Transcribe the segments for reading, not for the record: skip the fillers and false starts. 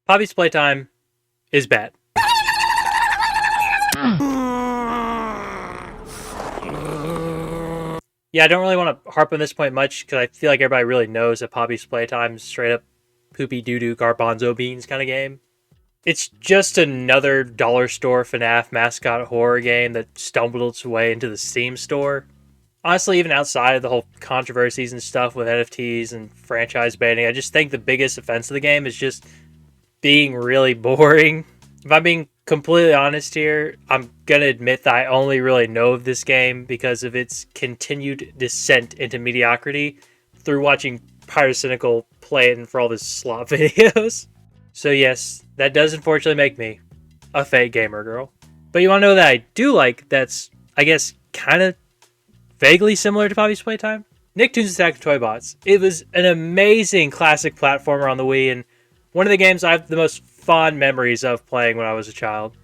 Poppy's Playtime is bad. Yeah, I don't really want to harp on this point much because I feel like everybody really knows that Poppy's Playtime is straight up poopy doo-doo garbanzo beans kind of game. It's just another dollar store FNAF mascot horror game that stumbled its way into the Steam store. Honestly, even outside of the whole controversies and stuff with NFTs and franchise banning, I just think the biggest offense of the game is just being really boring. If I'm being completely honest here, I'm going to admit that I only really know of this game because of its continued descent into mediocrity through watching Pyrocynical play it for all his slot videos. So yes, that does unfortunately make me a fake gamer girl. But you want to know that I do like that's, I guess, kind of vaguely similar to Poppy's Playtime? Nicktoons Attack of Toy Bots. It was an amazing classic platformer on the Wii and one of the games I have the most fond memories of playing when I was a child.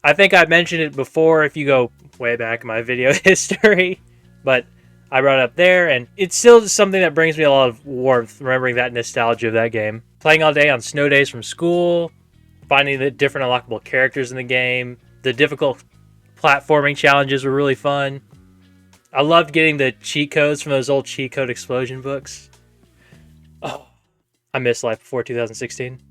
I think I mentioned it before if you go way back in my video history, but I brought it up there, and it's still something that brings me a lot of warmth, remembering that nostalgia of that game. Playing all day on snow days from school, finding the different unlockable characters in the game, the difficult platforming challenges were really fun. I loved getting the cheat codes from those old cheat code explosion books. Oh, I miss life before 2016.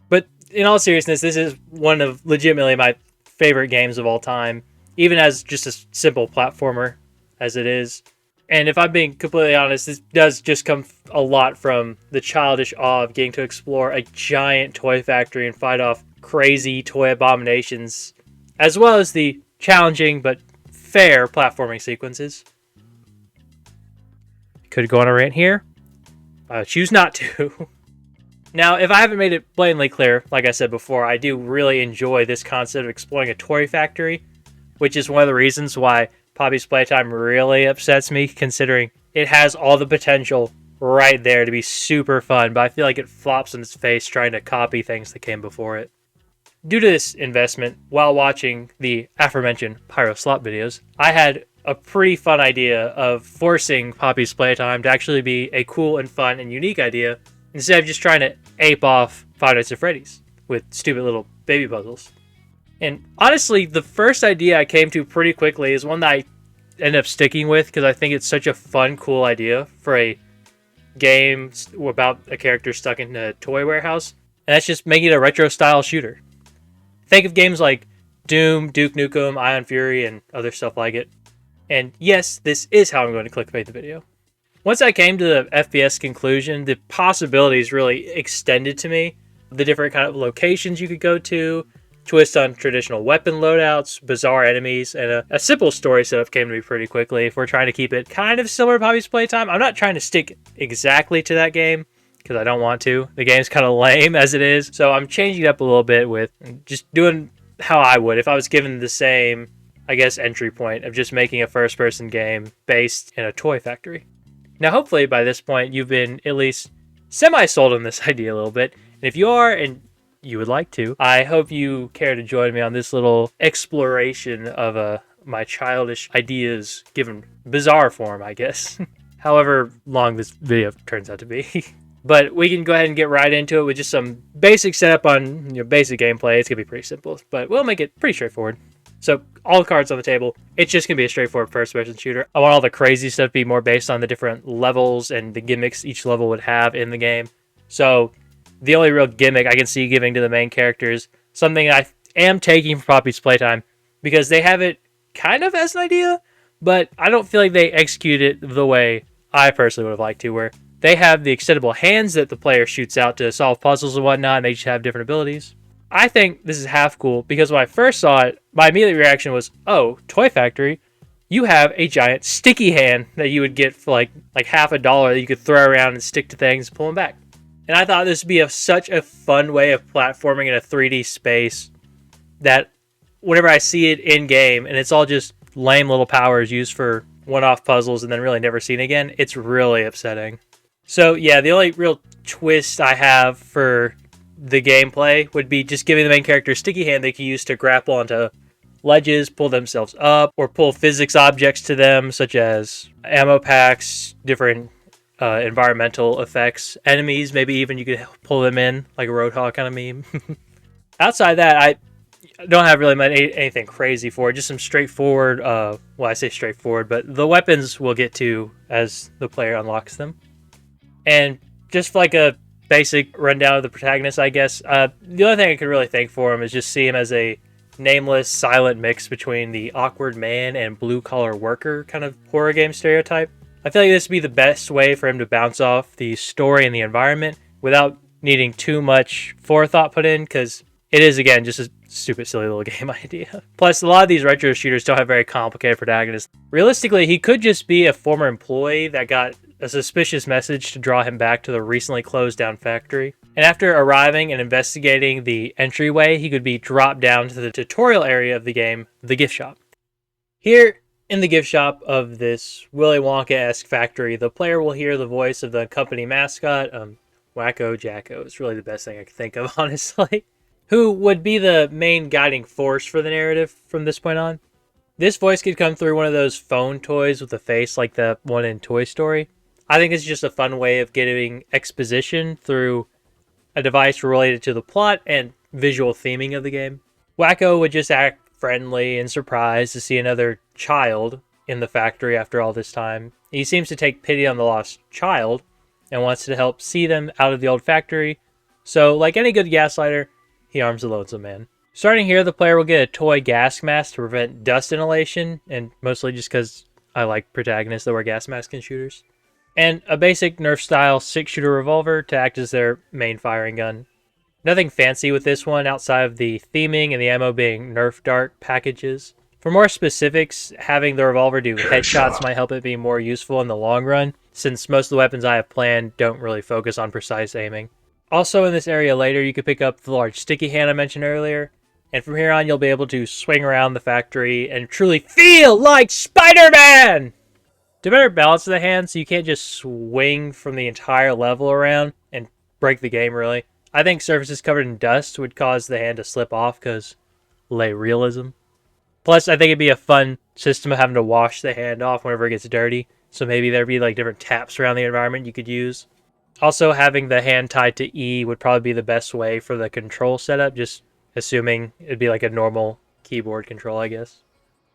But in all seriousness, this is one of legitimately my favorite games of all time, even as just a simple platformer as it is. And if I'm being completely honest, this does just come a lot from the childish awe of getting to explore a giant toy factory and fight off crazy toy abominations, as well as the challenging but fair platforming sequences. Could go on a rant here. I choose not to. Now, if I haven't made it blatantly clear, like I said before, I do really enjoy this concept of exploring a toy factory, which is one of the reasons why Poppy's Playtime really upsets me, considering it has all the potential right there to be super fun, but I feel like it flops on its face trying to copy things that came before it. Due to this investment, while watching the aforementioned Pyro Slot videos, I had a pretty fun idea of forcing Poppy's Playtime to actually be a cool and fun and unique idea, instead of just trying to ape off Five Nights at Freddy's with stupid little baby puzzles. And honestly, the first idea I came to pretty quickly is one that I ended up sticking with because I think it's such a fun, cool idea for a game about a character stuck in a toy warehouse. And that's just making it a retro-style shooter. Think of games like Doom, Duke Nukem, Ion Fury, and other stuff like it. And yes, this is how I'm going to clickbait the video. Once I came to the FPS conclusion, the possibilities really extended to me. The different kind of locations you could go to, twist on traditional weapon loadouts, bizarre enemies, and a simple story setup came to me pretty quickly. If we're trying to keep it kind of similar to Poppy's Playtime, I'm not trying to stick exactly to that game, because I don't want to. The game's kind of lame as it is, so I'm changing it up a little bit with just doing how I would if I was given the same, I guess, entry point of just making a first-person game based in a toy factory. Now, hopefully, by this point, you've been at least semi-sold on this idea a little bit. And if you are, and you would like to, I hope you care to join me on this little exploration of my childish ideas given bizarre form, I guess. However long this video turns out to be. But we can go ahead and get right into it with just some basic setup on basic gameplay. It's going to be pretty simple, but we'll make it pretty straightforward. So, all the cards on the table. It's just going to be a straightforward first-person shooter. I want all the crazy stuff to be more based on the different levels and the gimmicks each level would have in the game. So, the only real gimmick I can see giving to the main characters, something I am taking from Poppy's Playtime, because they have it kind of as an idea, but I don't feel like they execute it the way I personally would have liked to, where they have the extendable hands that the player shoots out to solve puzzles and whatnot, and they just have different abilities. I think this is half cool because when I first saw it, my immediate reaction was, oh, Toy Factory, you have a giant sticky hand that you would get for like $50 that you could throw around and stick to things and pull them back. And I thought this would be such a fun way of platforming in a 3D space that whenever I see it in-game and it's all just lame little powers used for one-off puzzles and then really never seen again, it's really upsetting. So yeah, the only real twist I have for the gameplay would be just giving the main character a sticky hand they can use to grapple onto ledges, pull themselves up, or pull physics objects to them, such as ammo packs, different environmental effects. Enemies, maybe even you could pull them in, like a Roadhog kind of meme. Outside that, I don't have really anything crazy for it. Just some straightforward, I say straightforward, but the weapons we'll get to as the player unlocks them. And just like a basic rundown of the protagonist, I guess, the only thing I could really thank for him is just see him as a nameless, silent mix between the awkward man and blue-collar worker kind of horror game stereotype. I feel like this would be the best way for him to bounce off the story and the environment without needing too much forethought put in, because it is, again, just a stupid, silly little game idea. Plus, a lot of these retro shooters don't have very complicated protagonists. Realistically, he could just be a former employee that got a suspicious message to draw him back to the recently closed down factory. And after arriving and investigating the entryway, he could be dropped down to the tutorial area of the game, the gift shop. Here, in the gift shop of this Willy Wonka-esque factory, the player will hear the voice of the company mascot, Wacko Jacko. It's really the best thing I could think of, honestly. Who would be the main guiding force for the narrative from this point on. This voice could come through one of those phone toys with a face like the one in Toy Story. I think it's just a fun way of getting exposition through a device related to the plot and visual theming of the game. Wacko would just act friendly and surprised to see another child in the factory after all this time. He seems to take pity on the lost child and wants to help see them out of the old factory. So, like any good gaslighter, he arms the lonesome man. Starting here, the player will get a toy gas mask to prevent dust inhalation, and mostly just because I like protagonists that wear gas masks in shooters. And a basic Nerf-style 6-shooter revolver to act as their main firing gun. Nothing fancy with this one outside of the theming and the ammo being Nerf dart packages. For more specifics, having the revolver do headshots might help it be more useful in the long run, since most of the weapons I have planned don't really focus on precise aiming. Also in this area later, you can pick up the large sticky hand I mentioned earlier, and from here on you'll be able to swing around the factory and truly feel like Spider-Man! To better balance the hand so you can't just swing from the entire level around and break the game really, I think surfaces covered in dust would cause the hand to slip off because lay realism. Plus, I think it'd be a fun system of having to wash the hand off whenever it gets dirty, so maybe there'd be like different taps around the environment you could use. Also, having the hand tied to E would probably be the best way for the control setup, just assuming it'd be like a normal keyboard control, I guess.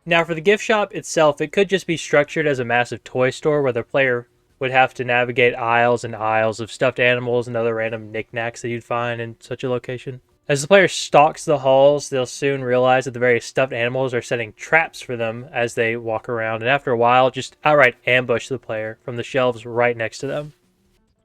Now, for the gift shop itself, it could just be structured as a massive toy store where the player would have to navigate aisles and aisles of stuffed animals and other random knickknacks that you'd find in such a location. As the player stalks the halls, they'll soon realize that the various stuffed animals are setting traps for them as they walk around, and after a while, just outright ambush the player from the shelves right next to them.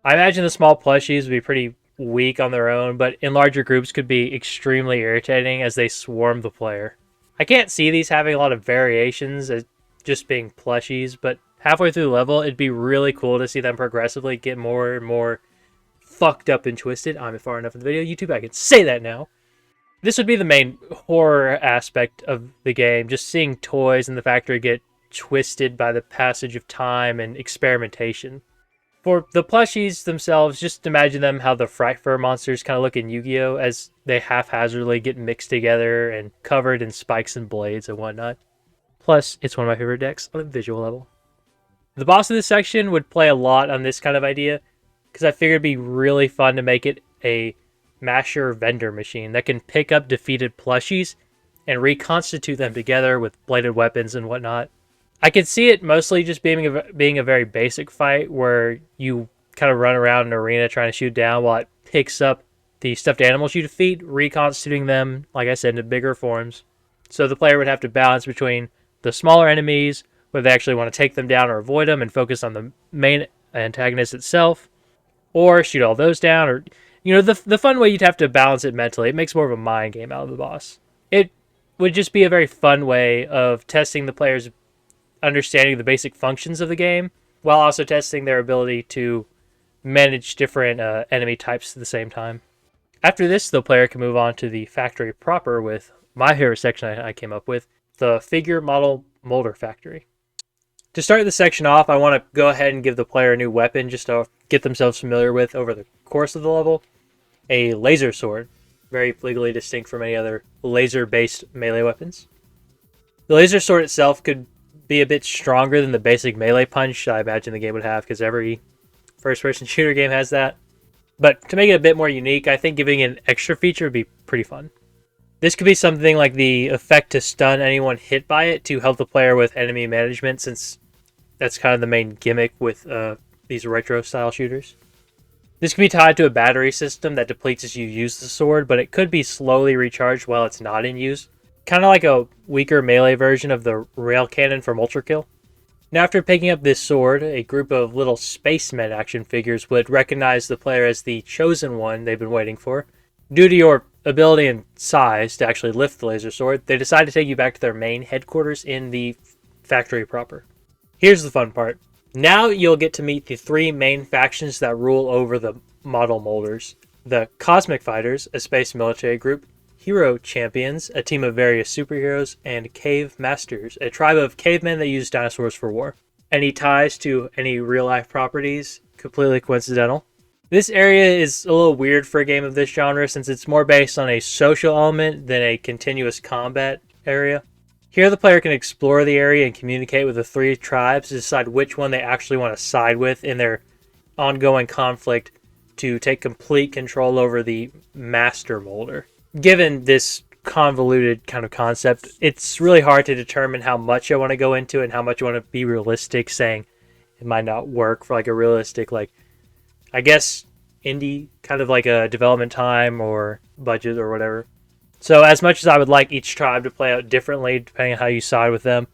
I imagine the small plushies would be pretty weak on their own, but in larger groups could be extremely irritating as they swarm the player. I can't see these having a lot of variations as just being plushies, but halfway through the level, it'd be really cool to see them progressively get more and more fucked up and twisted. I'm far enough in the video, YouTube, I can say that now. This would be the main horror aspect of the game, just seeing toys in the factory get twisted by the passage of time and experimentation. For the plushies themselves, just imagine them how the Frightfur monsters kind of look in Yu-Gi-Oh! As they haphazardly get mixed together and covered in spikes and blades and whatnot. Plus, it's one of my favorite decks on a visual level. The boss of this section would play a lot on this kind of idea, because I figured it'd be really fun to make it a masher vendor machine that can pick up defeated plushies and reconstitute them together with bladed weapons and whatnot. I could see it mostly just being a very basic fight where you kind of run around an arena trying to shoot down while it picks up the stuffed animals you defeat, reconstituting them, like I said, into bigger forms. So the player would have to balance between the smaller enemies, whether they actually want to take them down or avoid them and focus on the main antagonist itself, or shoot all those down, or, you know, the fun way you'd have to balance it mentally. It makes more of a mind game out of the boss. It would just be a very fun way of testing the player's understanding the basic functions of the game, while also testing their ability to manage different enemy types at the same time. After this, the player can move on to the factory proper with my favorite section I came up with, the figure model molder factory. To start this section off, I want to go ahead and give the player a new weapon just to get themselves familiar with over the course of the level. A laser sword, very legally distinct from any other laser-based melee weapons. The laser sword itself could be a bit stronger than the basic melee punch I imagine the game would have, because every first-person shooter game has that. But to make it a bit more unique, I think giving it an extra feature would be pretty fun. This could be something like the effect to stun anyone hit by it to help the player with enemy management, since that's kind of the main gimmick with these retro-style shooters. This could be tied to a battery system that depletes as you use the sword, but it could be slowly recharged while it's not in use. Kind of like a weaker melee version of the rail cannon from Ultra Kill. Now, after picking up this sword, a group of little spacemen action figures would recognize the player as the chosen one they've been waiting for. Due to your ability and size to actually lift the laser sword, they decide to take you back to their main headquarters in the factory proper. Here's the fun part. Now you'll get to meet the three main factions that rule over the model molders. The Cosmic Fighters, a space military group, Hero Champions, a team of various superheroes, and Cave Masters, a tribe of cavemen that use dinosaurs for war. Any ties to any real-life properties? Completely coincidental. This area is a little weird for a game of this genre since it's more based on a social element than a continuous combat area. Here the player can explore the area and communicate with the three tribes to decide which one they actually want to side with in their ongoing conflict to take complete control over the Master Molder. Given this convoluted kind of concept, it's really hard to determine how much I want to go into it and how much I want to be realistic, saying it might not work for like a realistic, like, I guess, indie, kind of like a development time or budget or whatever. So as much as I would like each tribe to play out differently, depending on how you side with them,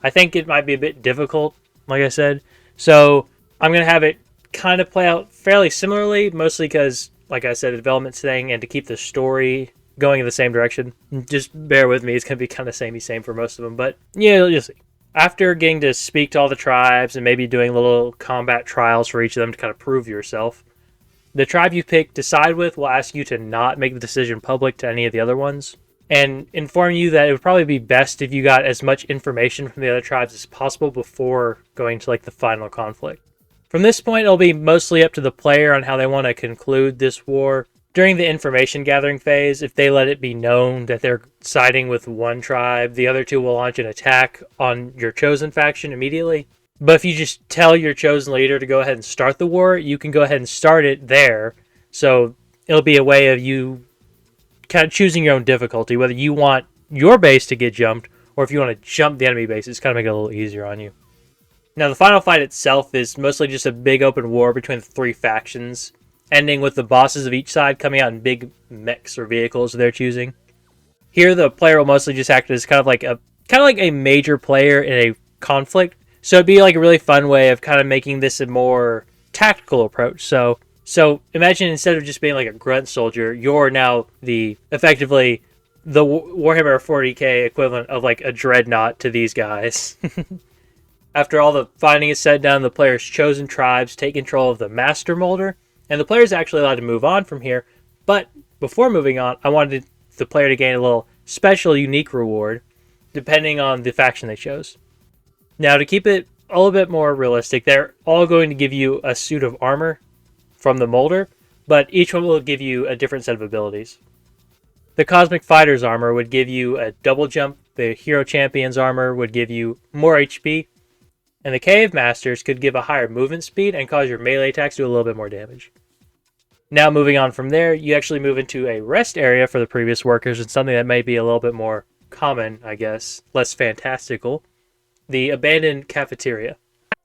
I think it might be a bit difficult, like I said. So I'm going to have it kind of play out fairly similarly, mostly because, like I said, the development thing and to keep the story going in the same direction. Just bear with me, it's going to be kind of samey-same for most of them, but yeah, you'll see. After getting to speak to all the tribes and maybe doing little combat trials for each of them to kind of prove yourself, the tribe you pick to side with will ask you to not make the decision public to any of the other ones, and inform you that it would probably be best if you got as much information from the other tribes as possible before going to like the final conflict. From this point, it'll be mostly up to the player on how they want to conclude this war. During the information gathering phase, if they let it be known that they're siding with one tribe, the other two will launch an attack on your chosen faction immediately. But if you just tell your chosen leader to go ahead and start the war, you can go ahead and start it there. So it'll be a way of you kind of choosing your own difficulty, whether you want your base to get jumped or if you want to jump the enemy base. It's kind of make it a little easier on you. Now, the final fight itself is mostly just a big open war between the three factions, ending with the bosses of each side coming out in big mechs or vehicles of their choosing. Here, the player will mostly just act as kind of like a major player in a conflict. So it'd be like a really fun way of kind of making this a more tactical approach. So imagine instead of just being like a grunt soldier, you're now effectively the Warhammer 40k equivalent of like a dreadnought to these guys. After all the fighting is set down, the player's chosen tribes take control of the Master Molder, and the player is actually allowed to move on from here. But before moving on, I wanted the player to gain a little special, unique reward, depending on the faction they chose. Now, to keep it a little bit more realistic, they're all going to give you a suit of armor from the Molder, but each one will give you a different set of abilities. The Cosmic Fighter's armor would give you a double jump, the Hero Champion's armor would give you more HP, and the Cave Masters could give a higher movement speed and cause your melee attacks to do a little bit more damage. Now, moving on from there, you actually move into a rest area for the previous workers, and something that may be a little bit more common, I guess, less fantastical. The abandoned cafeteria.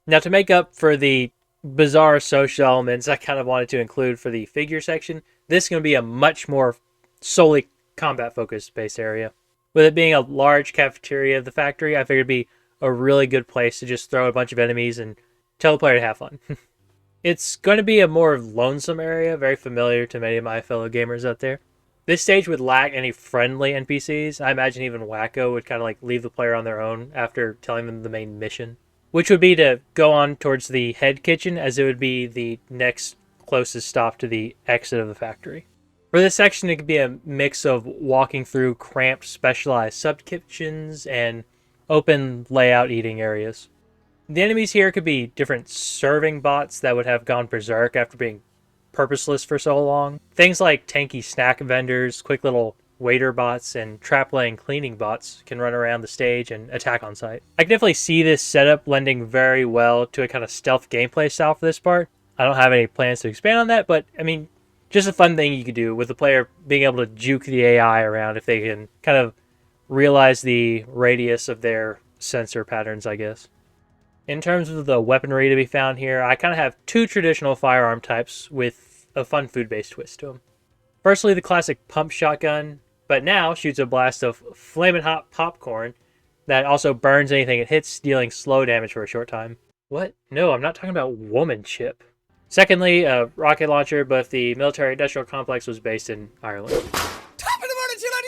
Now, to make up for the bizarre social elements I kind of wanted to include for the figure section, this is going to be a much more solely combat-focused base area. With it being a large cafeteria of the factory, I figured it'd be a really good place to just throw a bunch of enemies and tell the player to have fun. It's going to be a more lonesome area, very familiar to many of my fellow gamers out there. This stage would lack any friendly NPCs. I imagine even Wacko would kind of like leave the player on their own after telling them the main mission, which would be to go on towards the head kitchen, as it would be the next closest stop to the exit of the factory. For this section, it could be a mix of walking through cramped, specialized sub-kitchens and open layout eating areas. The enemies here could be different serving bots that would have gone berserk after being purposeless for so long. Things like tanky snack vendors, quick little waiter bots, and trap-laying cleaning bots can run around the stage and attack on sight. I can definitely see this setup lending very well to a kind of stealth gameplay style for this part. I don't have any plans to expand on that, but I mean, just a fun thing you could do with the player being able to juke the AI around if they can kind of realize the radius of their sensor patterns, I guess. In terms of the weaponry to be found here, I kind of have two traditional firearm types with a fun food-based twist to them. Firstly, the classic pump shotgun, but now shoots a blast of flamin' hot popcorn that also burns anything it hits, dealing slow damage for a short time. What? No, I'm not talking about woman chip. Secondly, a rocket launcher, but the military-industrial complex was based in Ireland.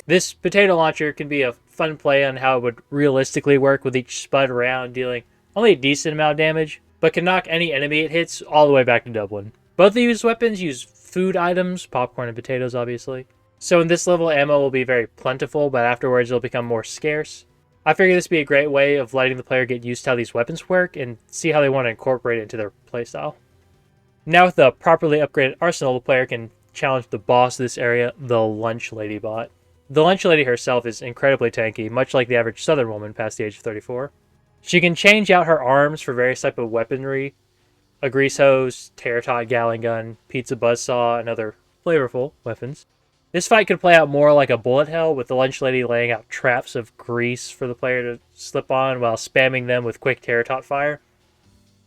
This potato launcher can be a fun play on how it would realistically work, with each spud round dealing only a decent amount of damage, but can knock any enemy it hits all the way back to Dublin. Both of these weapons use food items, popcorn and potatoes obviously. So in this level, ammo will be very plentiful, but afterwards it'll become more scarce. I figure this would be a great way of letting the player get used to how these weapons work and see how they want to incorporate it into their playstyle. Now with the properly upgraded arsenal, the player can challenge the boss of this area, the Lunch Lady bot. The Lunch Lady herself is incredibly tanky, much like the average southern woman past the age of 34. She can change out her arms for various types of weaponry, a grease hose, tater-tot Gatling gun, pizza buzzsaw, and other flavorful weapons. This fight could play out more like a bullet hell, with the Lunch Lady laying out traps of grease for the player to slip on while spamming them with quick tater-tot fire.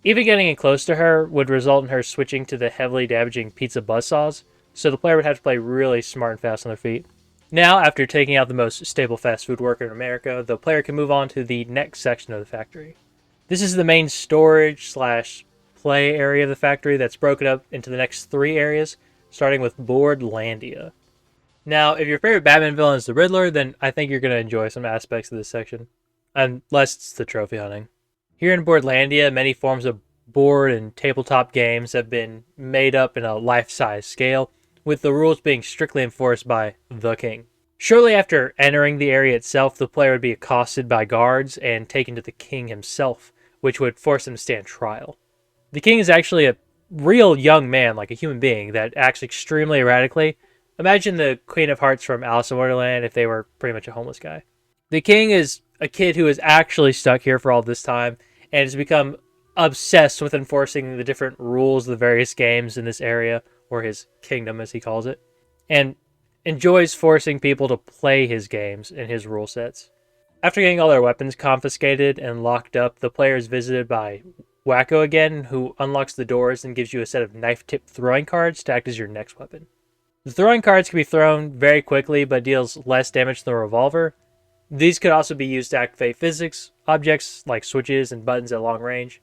Even getting in close to her would result in her switching to the heavily damaging pizza buzzsaws, so the player would have to play really smart and fast on their feet. Now, after taking out the most stable fast food worker in America, the player can move on to the next section of the factory. This is the main storage / play area of the factory that's broken up into the next 3 areas, starting with Boardlandia. Now, if your favorite Batman villain is the Riddler, then I think you're going to enjoy some aspects of this section, unless it's the trophy hunting. Here in Boardlandia, many forms of board and tabletop games have been made up in a life-size scale, with the rules being strictly enforced by the king. Shortly after entering the area itself, the player would be accosted by guards and taken to the king himself, which would force him to stand trial. The king is actually a real young man, like a human being, that acts extremely erratically. Imagine the Queen of Hearts from Alice in Wonderland if they were pretty much a homeless guy. The king is a kid who is actually stuck here for all this time and has become obsessed with enforcing the different rules of the various games in this area, or his kingdom as he calls it, and enjoys forcing people to play his games and his rule sets. After getting all their weapons confiscated and locked up, the player is visited by Wacko again, who unlocks the doors and gives you a set of knife-tipped throwing cards to act as your next weapon. The throwing cards can be thrown very quickly, but deals less damage than the revolver. These could also be used to activate physics objects like switches and buttons at long range.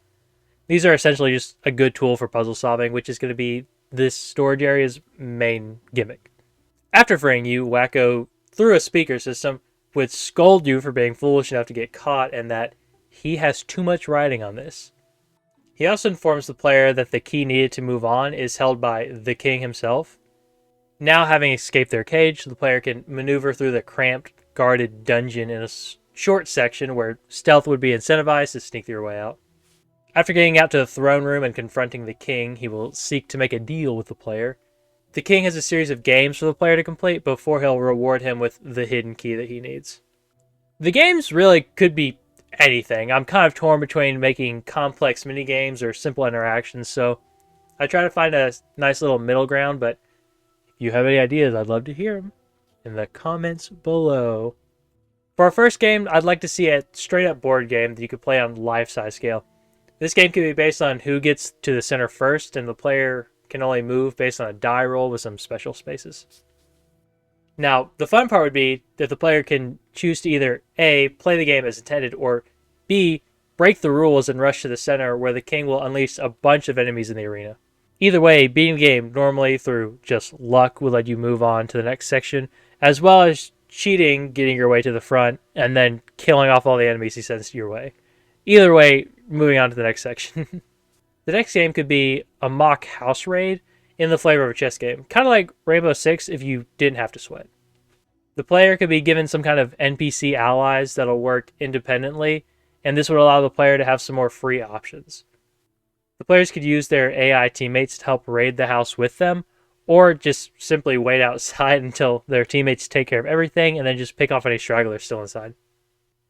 These are essentially just a good tool for puzzle solving, which is going to be this storage area's main gimmick. After freeing you, Wacko, through a speaker system, would scold you for being foolish enough to get caught and that he has too much riding on this. He also informs the player that the key needed to move on is held by the king himself. Now, having escaped their cage, the player can maneuver through the cramped, guarded dungeon in a short section where stealth would be incentivized to sneak your way out. After getting out to the throne room and confronting the king, he will seek to make a deal with the player. The king has a series of games for the player to complete before he'll reward him with the hidden key that he needs. The games really could be anything. I'm kind of torn between making complex minigames or simple interactions, so I try to find a nice little middle ground, but if you have any ideas, I'd love to hear them in the comments below. For our first game, I'd like to see a straight-up board game that you could play on life-size scale. This game can be based on who gets to the center first, and the player can only move based on a die roll with some special spaces. Now, the fun part would be that the player can choose to either A, play the game as intended, or B, break the rules and rush to the center where the king will unleash a bunch of enemies in the arena. Either way, beating the game normally through just luck will let you move on to the next section, as well as cheating, getting your way to the front, and then killing off all the enemies he sends your way. Either way, moving on to the next section. The next game could be a mock house raid in the flavor of a chess game, kind of like Rainbow Six if you didn't have to sweat. The player could be given some kind of NPC allies that'll work independently, and this would allow the player to have some more free options. The players could use their AI teammates to help raid the house with them, or just simply wait outside until their teammates take care of everything and then just pick off any stragglers still inside.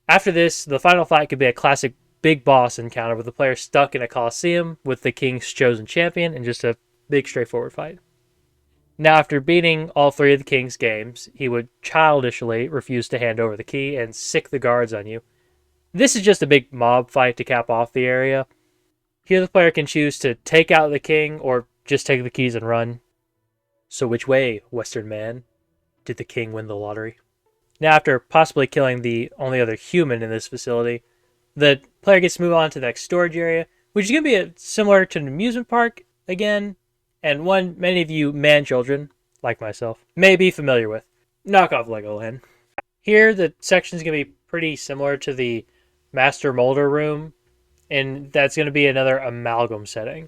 After this, the final fight could be a classic big boss encounter with the player stuck in a coliseum with the king's chosen champion and just a big straightforward fight. Now, after beating all 3 of the king's games, he would childishly refuse to hand over the key and sick the guards on you. This is just a big mob fight to cap off the area. Here the player can choose to take out the king or just take the keys and run. So which way, Western man, did the king win the lottery? Now, after possibly killing the only other human in this facility, the player gets to move on to the next storage area, which is going to be similar to an amusement park again, and one many of you man-children, like myself, may be familiar with. Knockoff Legoland. Here, the section is going to be pretty similar to the Master Molder room, and that's going to be another amalgam setting.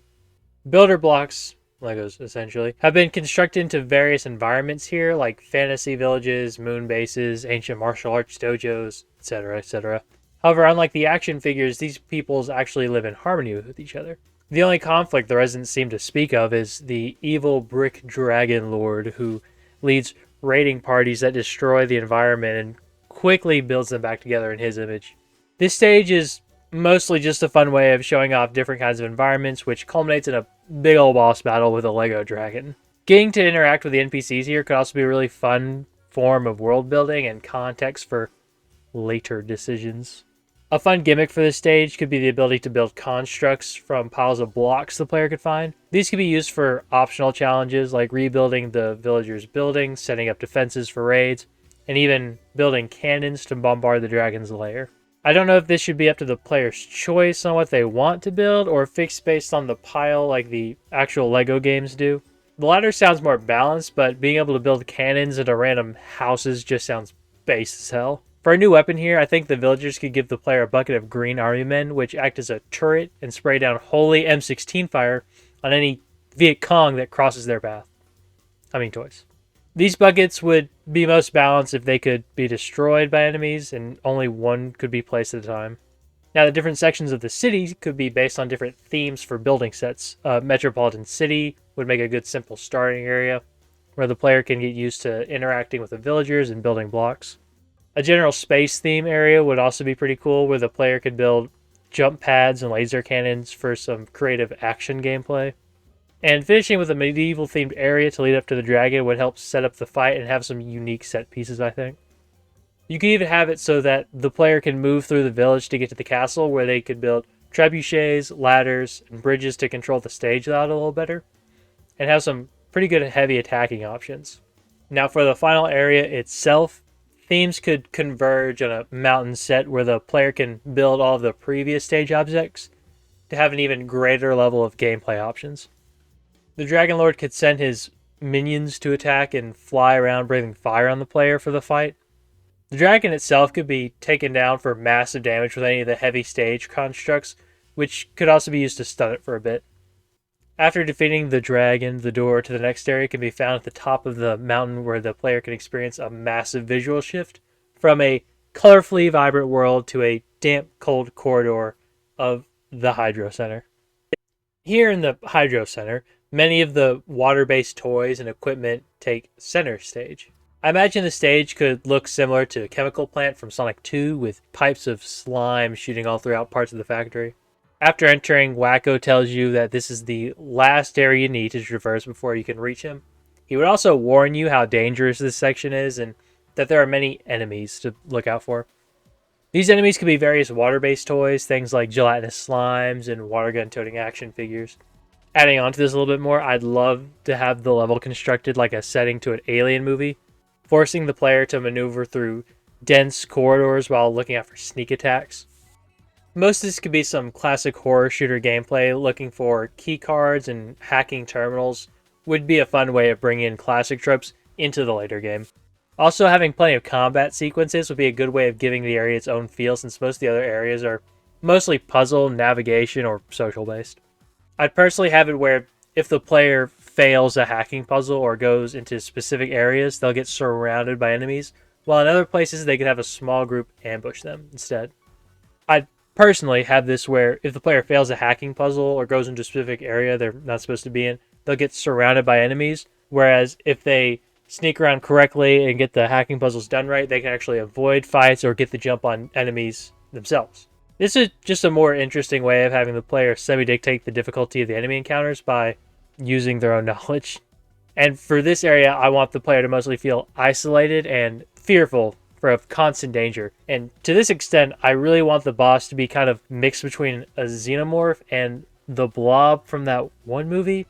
Builder blocks, Legos essentially, have been constructed into various environments here, like fantasy villages, moon bases, ancient martial arts dojos, etc., etc. However, unlike the action figures, these peoples actually live in harmony with each other. The only conflict the residents seem to speak of is the evil brick dragon lord who leads raiding parties that destroy the environment and quickly builds them back together in his image. This stage is mostly just a fun way of showing off different kinds of environments, which culminates in a big old boss battle with a Lego dragon. Getting to interact with the NPCs here could also be a really fun form of world building and context for later decisions. A fun gimmick for this stage could be the ability to build constructs from piles of blocks the player could find. These could be used for optional challenges like rebuilding the villagers' buildings, setting up defenses for raids, and even building cannons to bombard the dragon's lair. I don't know if this should be up to the player's choice on what they want to build or fixed based on the pile like the actual Lego games do. The latter sounds more balanced, but being able to build cannons into random houses just sounds base as hell. For a new weapon here, I think the villagers could give the player a bucket of green army men, which act as a turret and spray down holy M16 fire on any Viet Cong that crosses their path. I mean toys. These buckets would be most balanced if they could be destroyed by enemies, and only one could be placed at a time. Now, the different sections of the city could be based on different themes for building sets. Metropolitan City would make a good simple starting area, where the player can get used to interacting with the villagers and building blocks. A general space theme area would also be pretty cool, where the player could build jump pads and laser cannons for some creative action gameplay. And finishing with a medieval-themed area to lead up to the dragon would help set up the fight and have some unique set pieces, I think. You could even have it so that the player can move through the village to get to the castle, where they could build trebuchets, ladders, and bridges to control the stage layout a little better, and have some pretty good heavy attacking options. Now, for the final area itself, themes could converge on a mountain set where the player can build all of the previous stage objects to have an even greater level of gameplay options. The Dragon Lord could send his minions to attack and fly around breathing fire on the player for the fight. The dragon itself could be taken down for massive damage with any of the heavy stage constructs, which could also be used to stun it for a bit. After defeating the dragon, the door to the next area can be found at the top of the mountain, where the player can experience a massive visual shift from a colorfully vibrant world to a damp, cold corridor of the Hydro Center. Here in the Hydro Center, many of the water-based toys and equipment take center stage. I imagine the stage could look similar to a chemical plant from Sonic 2, with pipes of slime shooting all throughout parts of the factory. After entering, Wacko tells you that this is the last area you need to traverse before you can reach him. He would also warn you how dangerous this section is and that there are many enemies to look out for. These enemies could be various water-based toys, things like gelatinous slimes and water gun-toting action figures. Adding on to this a little bit more, I'd love to have the level constructed like a setting to an Alien movie, forcing the player to maneuver through dense corridors while looking out for sneak attacks. Most of this could be some classic horror shooter gameplay. Looking for key cards and hacking terminals would be a fun way of bringing in classic tropes into the later game. Also, having plenty of combat sequences would be a good way of giving the area its own feel, since most of the other areas are mostly puzzle, navigation, or social based. I'd personally have it where if the player fails a hacking puzzle or goes into specific areas, they'll get surrounded by enemies, while in other places they could have a small group ambush them instead. I'd personally have this where if the player fails a hacking puzzle or goes into a specific area they're not supposed to be in, they'll get surrounded by enemies, whereas if they sneak around correctly and get the hacking puzzles done right, they can actually avoid fights or get the jump on enemies themselves. This is just a more interesting way of having the player semi-dictate the difficulty of the enemy encounters by using their own knowledge. And for this area, I want the player to mostly feel isolated and fearful for a constant danger. And to this extent, I really want the boss to be kind of mixed between a xenomorph and the blob from that one movie,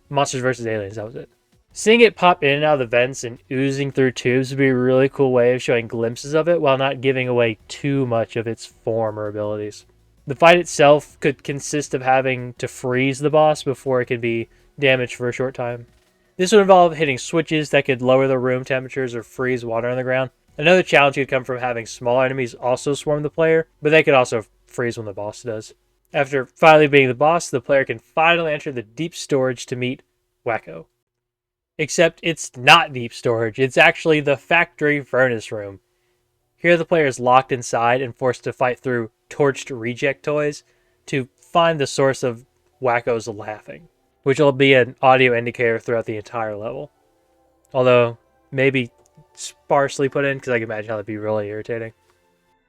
Monsters vs. Aliens, that was it. Seeing it pop in and out of the vents and oozing through tubes would be a really cool way of showing glimpses of it while not giving away too much of its form or abilities. The fight itself could consist of having to freeze the boss before it can be damaged for a short time. This would involve hitting switches that could lower the room temperatures or freeze water on the ground. Another challenge could come from having smaller enemies also swarm the player, but they could also freeze when the boss does. After finally beating the boss, the player can finally enter the deep storage to meet Wacko. Except it's not deep storage, it's actually the factory furnace room. Here the player is locked inside and forced to fight through torched reject toys to find the source of Wacko's laughing, which will be an audio indicator throughout the entire level. Although, maybe sparsely put in, because I can imagine how that'd be really irritating.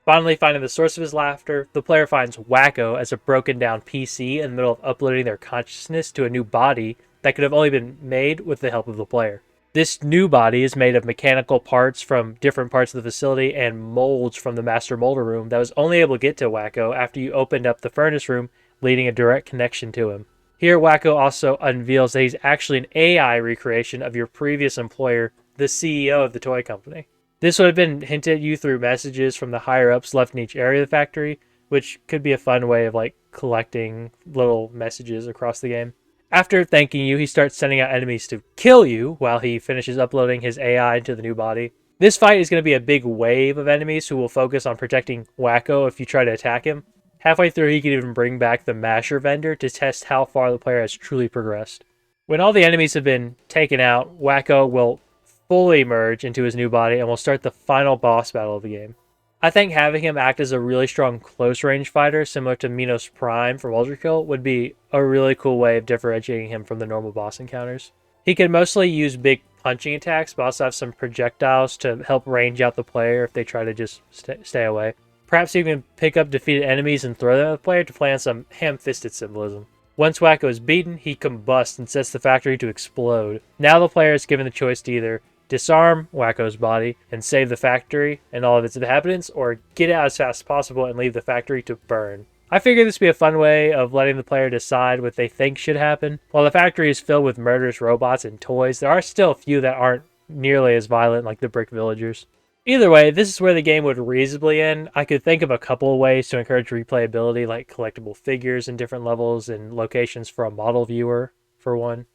Finally, finding the source of his laughter, the player finds Wacko as a broken down PC in the middle of uploading their consciousness to a new body that could have only been made with the help of the player. This new body is made of mechanical parts from different parts of the facility and molds from the master molder room that was only able to get to Wacko after you opened up the furnace room, leading a direct connection to him. Here, Wacko also unveils that he's actually an AI recreation of your previous employer, the CEO of the toy company. This would have been hinted at you through messages from the higher-ups left in each area of the factory, which could be a fun way of collecting little messages across the game. After thanking you, he starts sending out enemies to kill you while he finishes uploading his AI into the new body. This fight is going to be a big wave of enemies who will focus on protecting Wacko if you try to attack him. Halfway through, he can even bring back the masher vendor to test how far the player has truly progressed. When all the enemies have been taken out, Wacko will fully merge into his new body and will start the final boss battle of the game. I think having him act as a really strong close-range fighter, similar to Minos Prime from Ultra Kill, would be a really cool way of differentiating him from the normal boss encounters. He can mostly use big punching attacks, but also have some projectiles to help range out the player if they try to just stay away. Perhaps you can pick up defeated enemies and throw them at the player to play on some ham-fisted symbolism. Once Wacko is beaten, he combusts and sets the factory to explode. Now the player is given the choice to either disarm Wacko's body and save the factory and all of its inhabitants, or get out as fast as possible and leave the factory to burn. I figure this would be a fun way of letting the player decide what they think should happen. While the factory is filled with murderous robots and toys, there are still a few that aren't nearly as violent like the brick villagers. Either way, this is where the game would reasonably end. I could think of a couple of ways to encourage replayability, like collectible figures in different levels and locations for a model viewer, for one.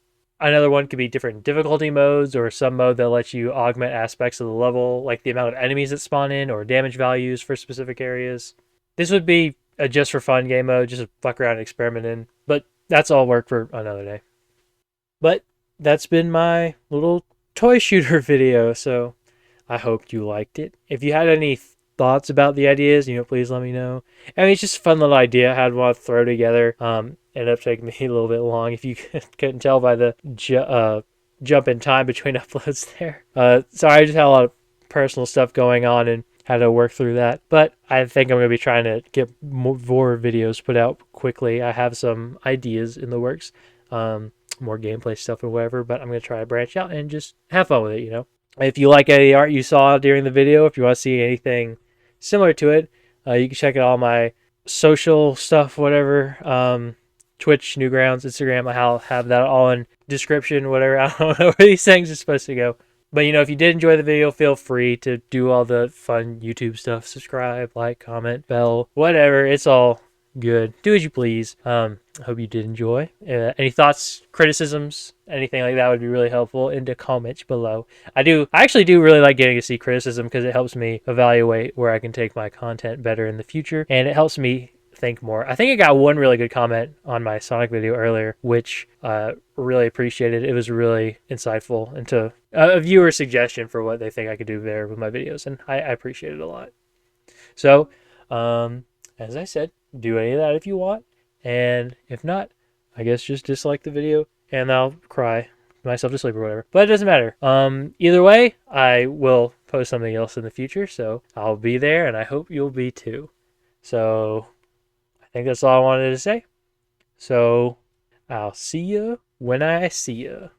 Another one could be different difficulty modes or some mode that lets you augment aspects of the level, like the amount of enemies that spawn in or damage values for specific areas. This would be a just for fun game mode, just to fuck around and experiment in, but that's all work for another day. But that's been my little toy shooter video, so I hope you liked it. If you had any thoughts about the ideas, please let me know. I mean, it's just a fun little idea I had want to throw together. Ended up taking me a little bit long, if you couldn't tell by the jump in time between uploads there. Sorry, I just had a lot of personal stuff going on and had to work through that. But I think I'm going to be trying to get more videos put out quickly. I have some ideas in the works, more gameplay stuff and whatever, but I'm going to try to branch out and just have fun with it, If you like any art you saw during the video, if you want to see anything similar to it, you can check out all my social stuff, whatever. Twitch, Newgrounds, Instagram, I'll have that all in description, whatever. I don't know where these things are supposed to go. But, if you did enjoy the video, feel free to do all the fun YouTube stuff. Subscribe, like, comment, bell, whatever. It's all good. Do as you please. I hope you did enjoy. Any thoughts, criticisms, anything like that would be really helpful in the comments below. I actually do really like getting to see criticism because it helps me evaluate where I can take my content better in the future, and it helps me think more. I think I got one really good comment on my Sonic video earlier, which really appreciated. It was really insightful into a viewer suggestion for what they think I could do there with my videos, and I appreciate it a lot. So, as I said, do any of that if you want, and if not, I guess just dislike the video and I'll cry myself to sleep or whatever. But it doesn't matter. Either way, I will post something else in the future, so I'll be there, and I hope you'll be too. So I think that's all I wanted to say. So I'll see you when I see you.